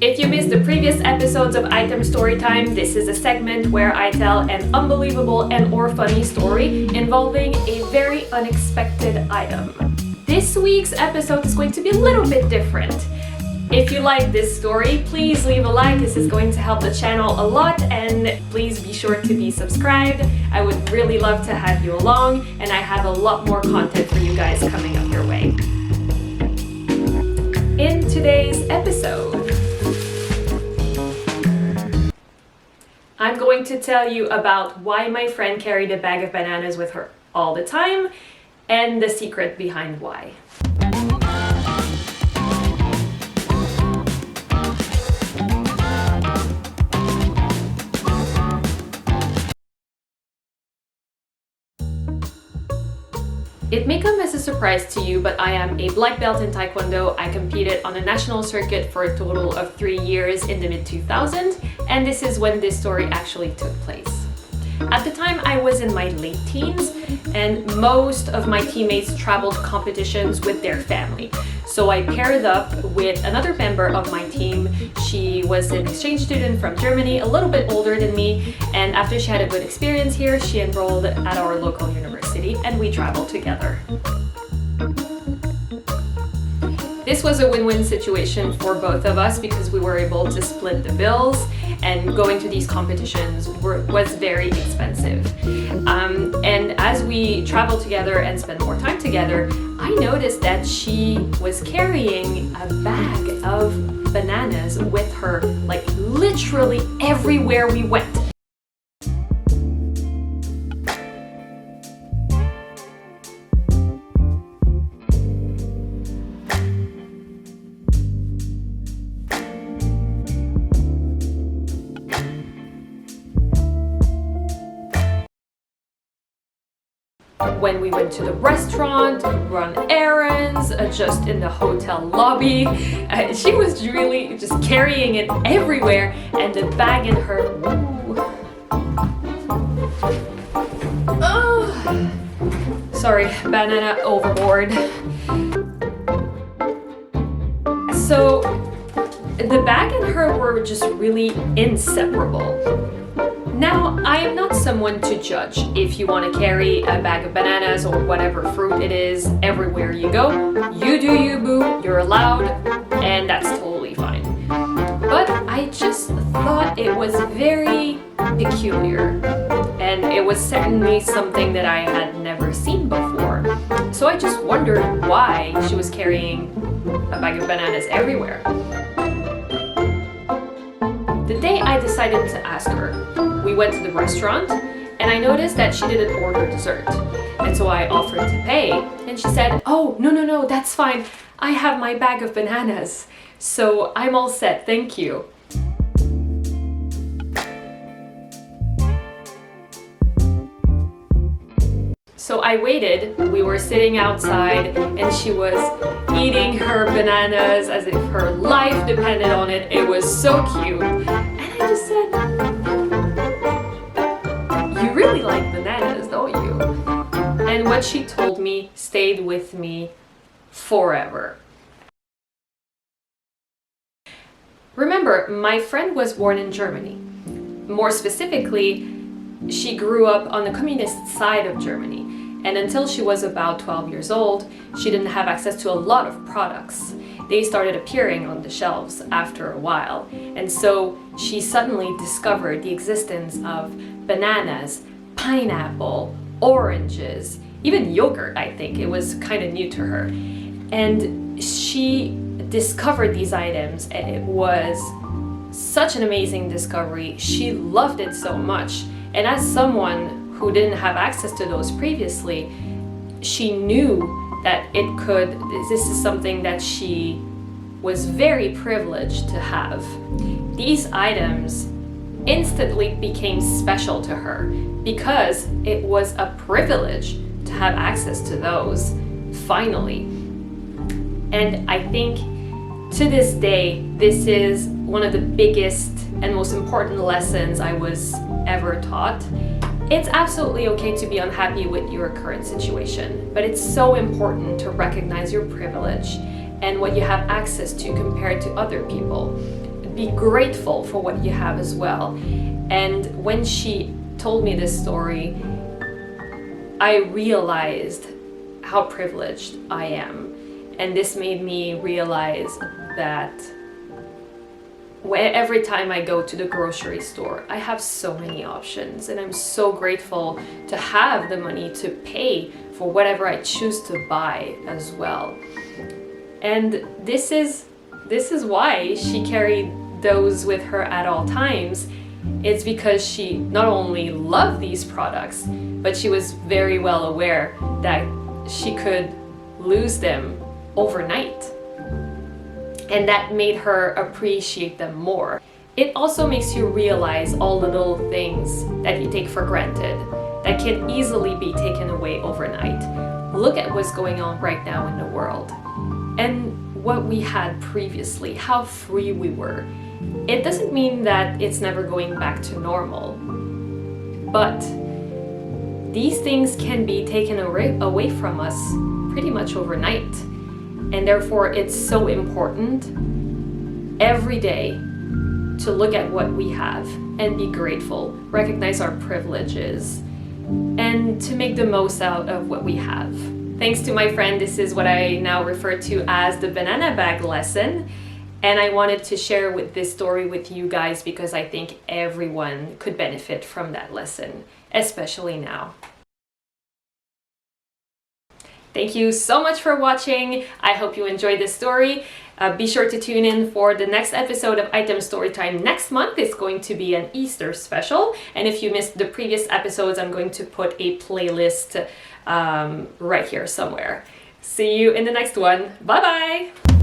If you missed the previous episodes of Item Storytime, this is a segment where I tell an unbelievable and/or funny story involving a very unexpected item. This week's episode is going to be a little bit different. If you like this story, please leave a like. This is going to help the channel a lot, and please be sure to be subscribed. I would really love to have you along, and I have a lot more content for you guys coming up your way. In today's episode, I'm going to tell you about why my friend carried a bag of bananas with her all the time, and the secret behind why. It may come as a surprise to you, but I am a black belt in Taekwondo. I competed on the national circuit for a total of 3 years in the mid-2000s, and this is when this story actually took place. At the time, I was in my late teens, and most of my teammates traveled competitions with their family. So I paired up with another member of my team. She was an exchange student from Germany, a little bit older than me, and after she had a good experience here, she enrolled at our local university, and we traveled together. This was a win-win situation for both of us because we were able to split the bills, and going to these competitions was very expensive. And as we traveled together and spent more time together, I noticed that she was carrying a bag of bananas with her, like literally everywhere we went. When we went to the restaurant, run errands, just in the hotel lobby, she was really just carrying it everywhere, and the bag in her, oh, sorry, banana overboard. So the bag and her were just really inseparable. Now, I am not someone to judge. If you want to carry a bag of bananas or whatever fruit it is everywhere you go, you do you, boo, you're allowed, and that's totally fine. But I just thought it was very peculiar, and it was certainly something that I had never seen before. So I just wondered why she was carrying a bag of bananas everywhere. The day I decided to ask her, we went to the restaurant, and I noticed that she didn't order dessert. And so I offered to pay, and she said, "Oh, no, that's fine. I have my bag of bananas. So I'm all set, thank you." So I waited, we were sitting outside, and she was eating her bananas as if her life depended on it. It was so cute. And I just said, "You really like bananas, don't you?" And what she told me stayed with me forever. Remember, my friend was born in Germany. More specifically, she grew up on the communist side of Germany. And until she was about 12 years old, she didn't have access to a lot of products. They started appearing on the shelves after a while. And so she suddenly discovered the existence of bananas, pineapple, oranges, even yogurt, I think. It was kind of new to her. And she discovered these items, and it was such an amazing discovery. She loved it so much. And as someone who didn't have access to those previously, she knew that this is something that she was very privileged to have. These items instantly became special to her because it was a privilege to have access to those, finally. And I think to this day, this is one of the biggest and most important lessons I was ever taught. It's absolutely okay to be unhappy with your current situation, but it's so important to recognize your privilege and what you have access to compared to other people. Be grateful for what you have as well. And when she told me this story, I realized how privileged I am. And this made me realize that every time I go to the grocery store, I have so many options, and I'm so grateful to have the money to pay for whatever I choose to buy as well. And this is why she carried those with her at all times. It's because she not only loved these products, but she was very well aware that she could lose them overnight. And that made her appreciate them more. It also makes you realize all the little things that you take for granted that can easily be taken away overnight. Look at what's going on right now in the world and what we had previously, how free we were. It doesn't mean that it's never going back to normal, but these things can be taken away from us pretty much overnight. And therefore, it's so important every day to look at what we have and be grateful, recognize our privileges, and to make the most out of what we have. Thanks to my friend, this is what I now refer to as the banana bag lesson. And I wanted to share this story with you guys because I think everyone could benefit from that lesson, especially now. Thank you so much for watching. I hope you enjoyed this story. Be sure to tune in for the next episode of Item Storytime next month. It's going to be an Easter special. And if you missed the previous episodes, I'm going to put a playlist right here somewhere. See you in the next one. Bye-bye!